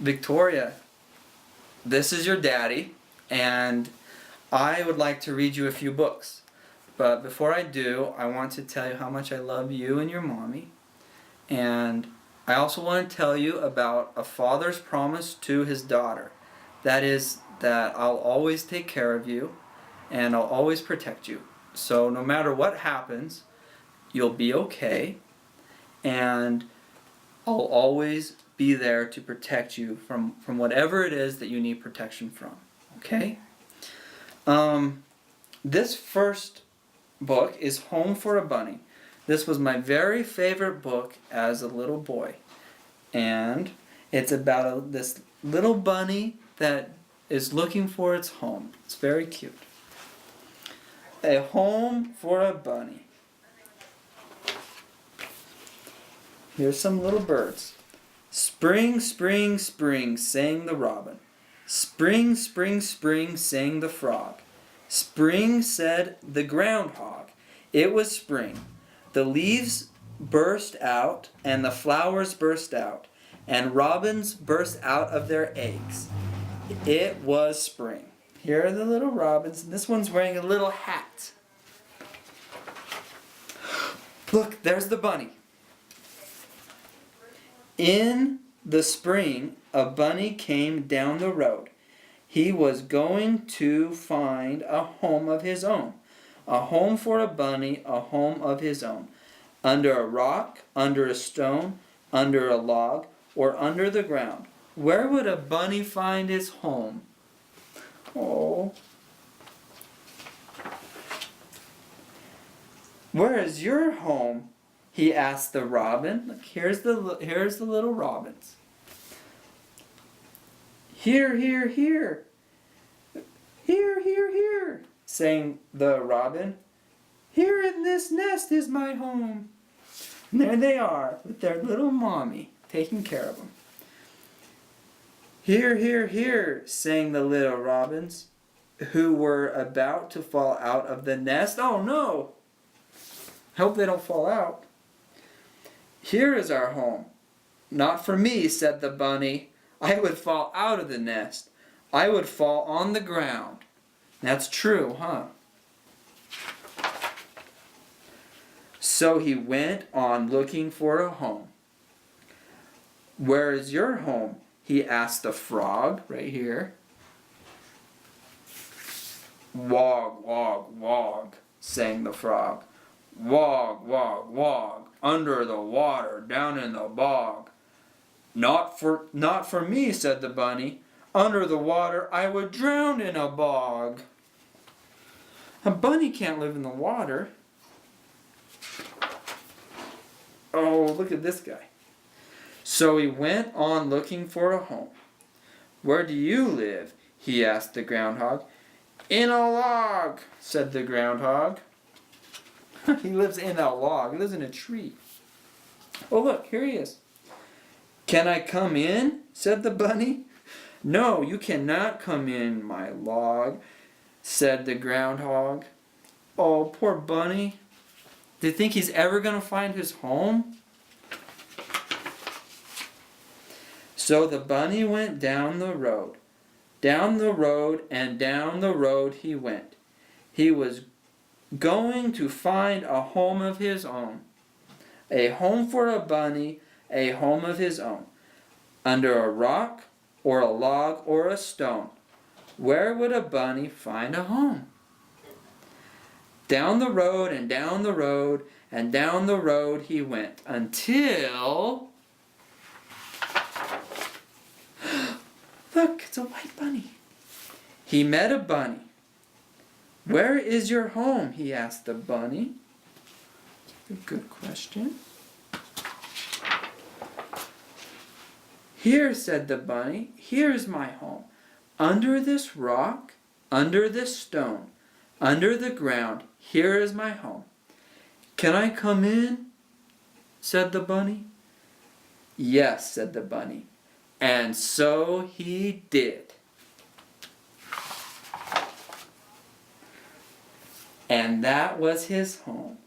Victoria, this is your daddy, and I would like to read you a few books. But before I do, I want to tell you how much I love you and your mommy. And I also want to tell you about a father's promise to his daughter. That is that I'll always take care of you and I'll always protect you. So no matter what happens, you'll be okay, and I'll always be there to protect you from whatever it is that you need protection from. Okay? This first book is Home for a Bunny. This was my very favorite book as a little boy. And it's about this little bunny that is looking for its home. It's very cute. A Home for a Bunny. Here's some little birds. Spring, spring, spring, sang the robin. Spring, spring, spring, sang the frog. Spring, said the groundhog. It was spring. The leaves burst out, and the flowers burst out, and robins burst out of their eggs. It was spring. Here are the little robins, and this one's wearing a little hat. Look, there's the bunny. In the spring, a bunny came down the road. He was going to find a home of his own. A home for a bunny, a home of his own. Under a rock, under a stone, under a log, or under the ground. Where would a bunny find his home? Oh. Where is your home? He asked the robin. Look, here's the little robins. Here, here, here. Here, here, here, sang the robin. Here in this nest is my home. And there they are with their little mommy taking care of them. Here, here, here, sang the little robins who were about to fall out of the nest. Oh no! Hope they don't fall out. Here is our home. Not for me, said the bunny. I would fall out of the nest. I would fall on the ground. That's true, huh? So he went on looking for a home. Where is your home? He asked the frog, right here. Wog, wog, wog, sang the frog. Wog, wog, wog, under the water, down in the bog. Not for me, said the bunny. Under the water, I would drown in a bog. A bunny can't live in the water. Oh, look at this guy. So he went on looking for a home. Where do you live? He asked the groundhog. In a log, said the groundhog. He lives in a log. He lives in a tree. Oh, look, here he is. Can I come in? Said the bunny. No, you cannot come in, my log, said the groundhog. Oh, poor bunny. Do you think he's ever going to find his home? So the bunny went down the road. Down the road and down the road he went. He was going to find a home of his own. A home for a bunny, a home of his own. Under a rock, or a log, or a stone. Where would a bunny find a home? Down the road and down the road and down the road he went until... Look, it's a white bunny. He met a bunny. Where is your home? He asked the bunny. A good question. Here, said the bunny, here's my home. Under this rock, under this stone, under the ground, here is my home. Can I come in? Said the bunny. Yes, said the bunny. And so he did. And that was his home.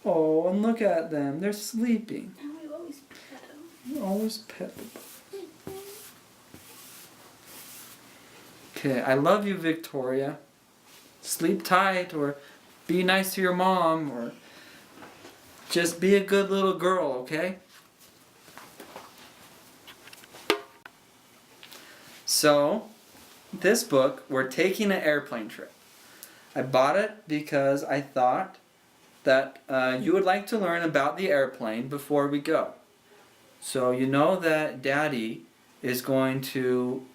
Oh, and look at them. They're sleeping. And we always pet them. We always pet them. Okay, I love you, Victoria. Sleep tight, or be nice to your mom, or just be a good little girl, okay? So, this book, we're taking an airplane trip. I bought it because I thought that you would like to learn about the airplane before we go. So you know that Daddy is going to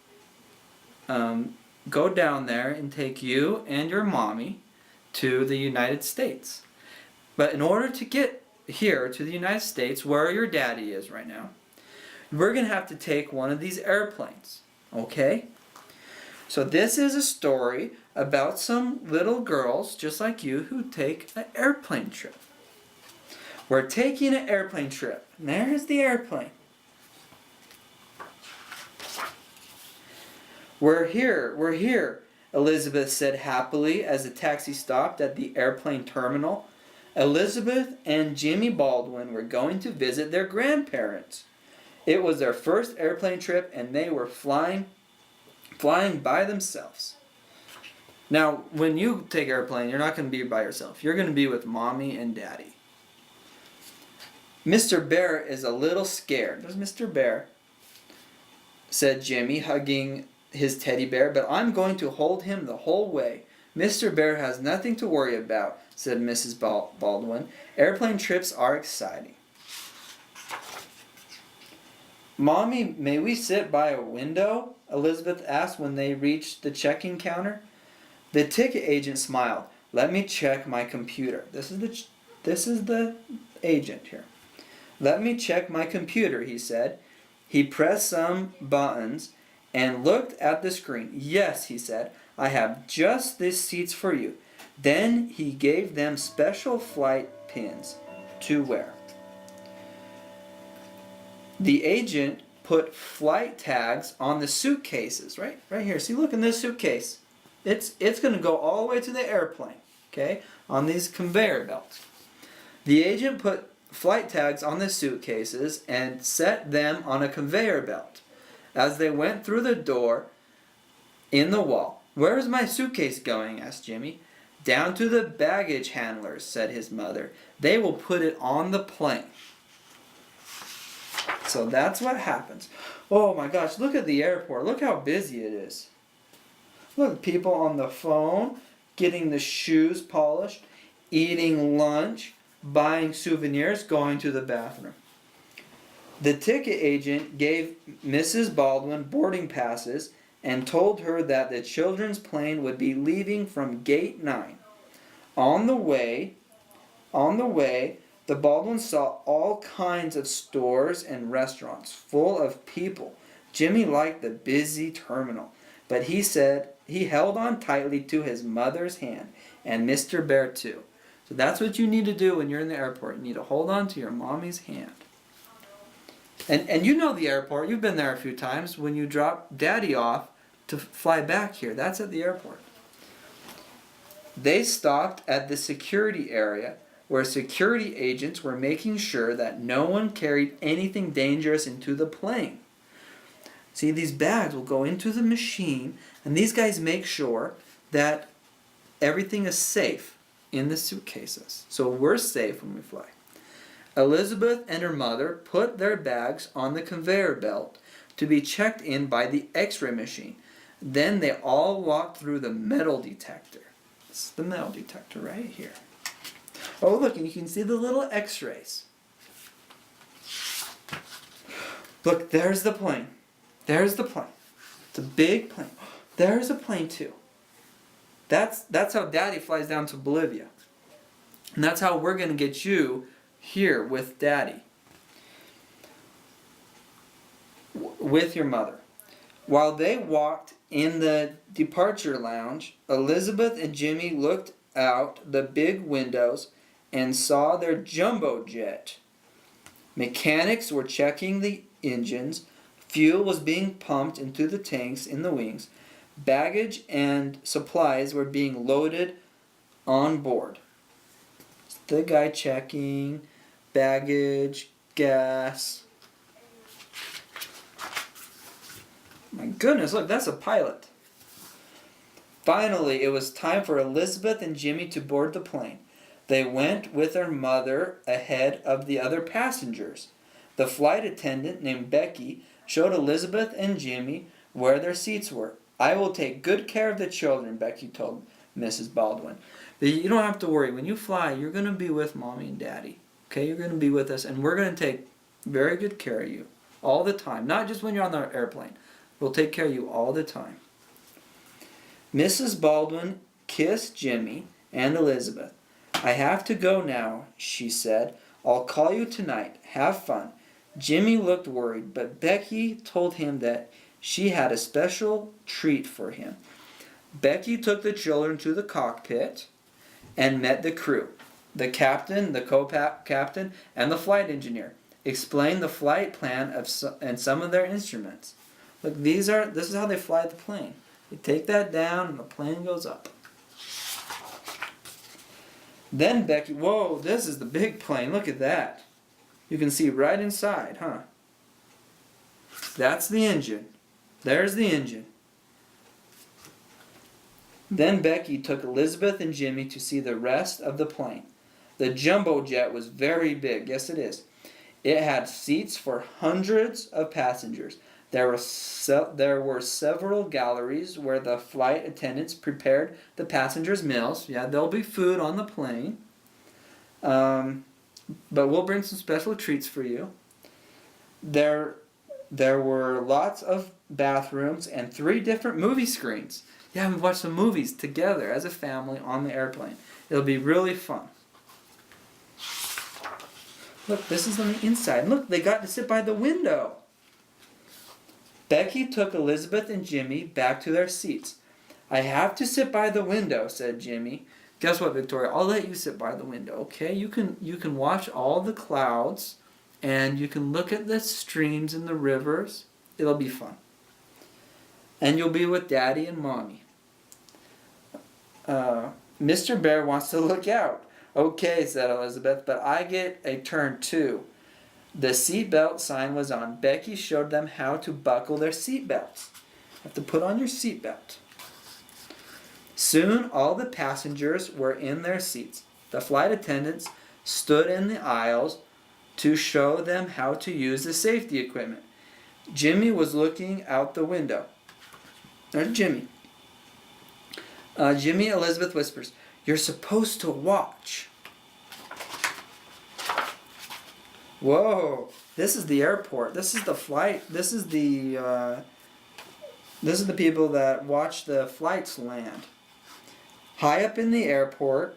go down there and take you and your mommy to the United States. But in order to get here to the United States, where your daddy is right now, we're going to have to take one of these airplanes. Okay? So this is a story about some little girls just like you who take an airplane trip. We're taking an airplane trip. There's the airplane. We're here, Elizabeth said happily as the taxi stopped at the airplane terminal. Elizabeth and Jimmy Baldwin were going to visit their grandparents. It was their first airplane trip and they were flying by themselves. Now, when you take airplane, you're not going to be by yourself. You're going to be with Mommy and Daddy. Mr. Bear is a little scared. There's Mr. Bear, said Jimmy, hugging his teddy bear, but I'm going to hold him the whole way. Mr. Bear has nothing to worry about, said Mrs. Baldwin. Airplane trips are exciting. Mommy, may we sit by a window? Elizabeth asked when they reached the check-in counter. The ticket agent smiled. Let me check my computer. This is the agent here. Let me check my computer, he said. He pressed some buttons and looked at the screen. Yes, he said, I have just these seats for you. Then he gave them special flight pins to wear. The agent put flight tags on the suitcases, right here. See, look in this suitcase. It's going to go all the way to the airplane, okay, on these conveyor belts. The agent put flight tags on the suitcases and set them on a conveyor belt. As they went through the door in the wall. Where is my suitcase going? Asked Jimmy. Down to the baggage handlers, said his mother. They will put it on the plane. So that's what happens. Oh my gosh, look at the airport. Look how busy it is. Look, people on the phone, getting the shoes polished, eating lunch, buying souvenirs, going to the bathroom. The ticket agent gave Mrs. Baldwin boarding passes and told her that the children's plane would be leaving from gate 9. On the way, the Baldwins saw all kinds of stores and restaurants full of people. Jimmy liked the busy terminal, but he said he held on tightly to his mother's hand, and Mr. Bear too. So that's what you need to do when you're in the airport. You need to hold on to your mommy's hand. And you know the airport. You've been there a few times when you drop Daddy off to fly back here. That's at the airport. They stopped at the security area where security agents were making sure that no one carried anything dangerous into the plane. See, these bags will go into the machine, and these guys make sure that everything is safe in the suitcases. So we're safe when we fly. Elizabeth and her mother put their bags on the conveyor belt to be checked in by the X-ray machine. Then they all walked through the metal detector. This is the metal detector right here. Oh, look, and you can see the little X-rays. Look, there's the plane. There's the plane. It's a big plane. There's a plane too. That's how Daddy flies down to Bolivia. And that's how we're going to get you here with Daddy. With your mother. While they walked in the departure lounge, Elizabeth and Jimmy looked out the big windows and saw their jumbo jet. Mechanics were checking the engines. Fuel was being pumped into the tanks in the wings. Baggage and supplies were being loaded on board. The guy checking baggage, gas. My goodness, look, that's a pilot. Finally, it was time for Elizabeth and Jimmy to board the plane. They went with their mother ahead of the other passengers. The flight attendant, named Becky, showed Elizabeth and Jimmy where their seats were. "I will take good care of the children," Becky told Mrs. Baldwin. "But you don't have to worry. When you fly, you're going to be with Mommy and Daddy. Okay, you're going to be with us, and we're going to take very good care of you all the time. Not just when you're on the airplane. We'll take care of you all the time." Mrs. Baldwin kissed Jimmy and Elizabeth. "I have to go now," she said. "I'll call you tonight. Have fun." Jimmy looked worried, but Becky told him that she had a special treat for him. Becky took the children to the cockpit and met the crew. The captain, the co-captain, and the flight engineer explained the flight plan and some of their instruments. Look, this is how they fly the plane. You take that down and the plane goes up. Then Becky, whoa, this is the big plane. Look at that. You can see right inside, huh? That's the engine. There's the engine. Then Becky took Elizabeth and Jimmy to see the rest of the plane. The jumbo jet was very big. Yes, it is. It had seats for hundreds of passengers. There were several galleries where the flight attendants prepared the passengers' meals. Yeah, there'll be food on the plane. But we'll bring some special treats for you. There were lots of bathrooms and 3 different movie screens. Yeah, we watched some movies together as a family on the airplane. It'll be really fun. Look, this is on the inside. Look, they got to sit by the window. Becky took Elizabeth and Jimmy back to their seats. "I have to sit by the window," said Jimmy. "Guess what, Victoria? I'll let you sit by the window, okay? You can watch all the clouds, and you can look at the streams and the rivers. It'll be fun. And you'll be with Daddy and Mommy. Mr. Bear wants to look out." "Okay," said Elizabeth, "but I get a turn too." The seatbelt sign was on. Becky showed them how to buckle their seatbelts. You have to put on your seatbelt. Soon all the passengers were in their seats. The flight attendants stood in the aisles to show them how to use the safety equipment. Jimmy was looking out the window. There's Jimmy. Jimmy, Elizabeth whispers, "You're supposed to watch." Whoa, this is the airport. This is the flight. This is the people that watch the flights land. High up in the airport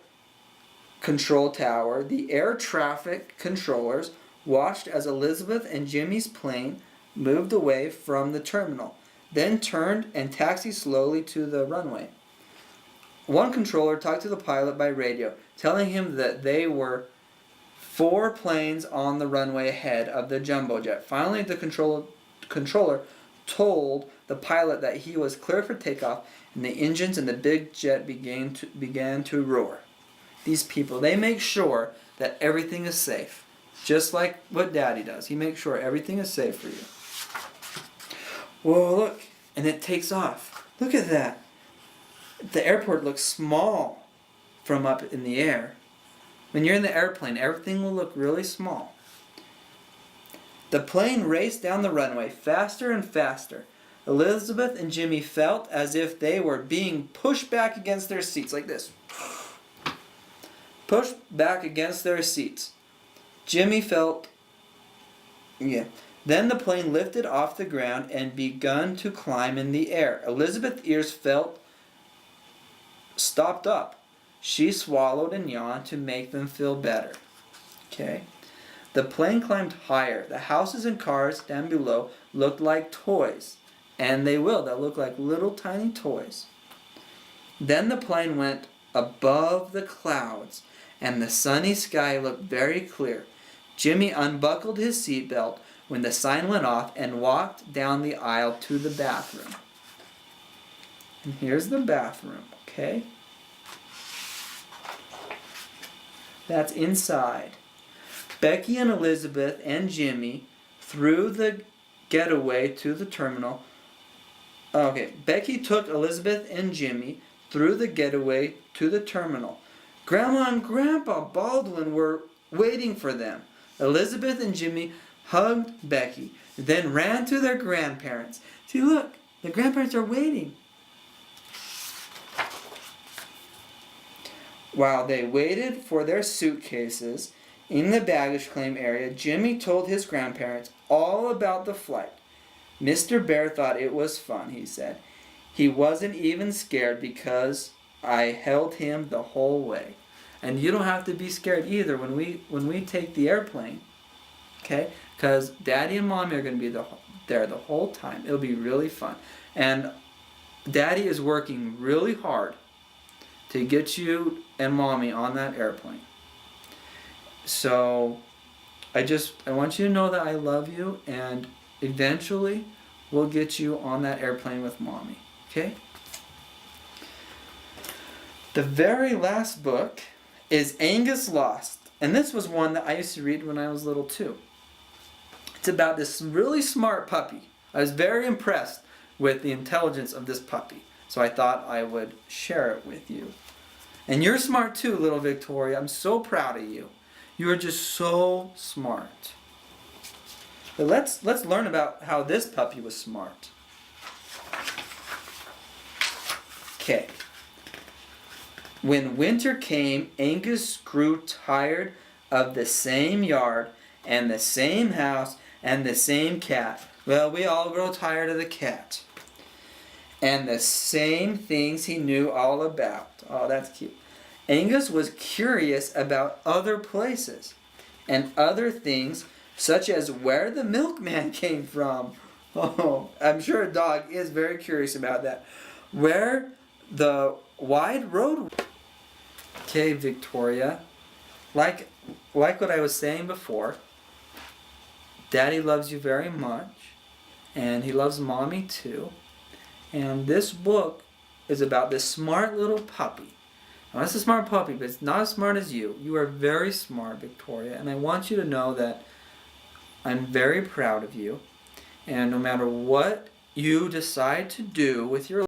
control tower, the air traffic controllers watched as Elizabeth and Jimmy's plane moved away from the terminal, then turned and taxied slowly to the runway. One controller talked to the pilot by radio, telling him that they were 4 planes on the runway ahead of the jumbo jet. Finally, the controller told the pilot that he was clear for takeoff, and the engines in the big jet began to roar. These people, they make sure that everything is safe, just like what Daddy does. He makes sure everything is safe for you. Whoa, look, and it takes off. Look at that. The airport looks small from up in the air. When you're in the airplane, everything will look really small. The plane raced down the runway faster and faster. Elizabeth and Jimmy felt as if they were being pushed back against their seats, like this. Pushed back against their seats. Jimmy felt... Then the plane lifted off the ground and begun to climb in the air. Elizabeth's ears stopped up. She swallowed and yawned to make them feel better. Okay. The plane climbed higher. The houses and cars down below looked like toys. And they will. They'll look like little tiny toys. Then the plane went above the clouds, and the sunny sky looked very clear. Jimmy unbuckled his seatbelt when the sign went off and walked down the aisle to the bathroom. And here's the bathroom, okay? That's inside. Becky and Elizabeth and Jimmy threw the getaway to the terminal. Okay, Becky took Elizabeth and Jimmy through the getaway to the terminal. Grandma and Grandpa Baldwin were waiting for them. Elizabeth and Jimmy hugged Becky, then ran to their grandparents. See, look, the grandparents are waiting. While they waited for their suitcases in the baggage claim area, Jimmy told his grandparents all about the flight. Mr. Bear thought it was fun, he said. He wasn't even scared because I held him the whole way. And you don't have to be scared either when we take the airplane, okay? Because Daddy and Mommy are going to be there the whole time. It'll be really fun. And Daddy is working really hard to get you and Mommy on that airplane. So I want you to know that I love you, and eventually we'll get you on that airplane with Mommy, okay? The very last book is Angus Lost, and this was one that I used to read when I was little too. It's about this really smart puppy. I was very impressed with the intelligence of this puppy, so I thought I would share it with you. And you're smart too, little Victoria. I'm so proud of you. You are just so smart. But let's learn about how this puppy was smart. Okay. When winter came, Angus grew tired of the same yard and the same house and the same cat. Well, we all grow tired of the cat. And the same things he knew all about. Oh, that's cute. Angus was curious about other places and other things, such as where the milkman came from. Oh, I'm sure a dog is very curious about that. Where the wide road. Okay, Victoria, like what I was saying before, Daddy loves you very much, and he loves Mommy too. And this book is about this smart little puppy. Now, it's a smart puppy, but it's not as smart as you. You are very smart, Victoria, and I want you to know that I'm very proud of you. And no matter what you decide to do with your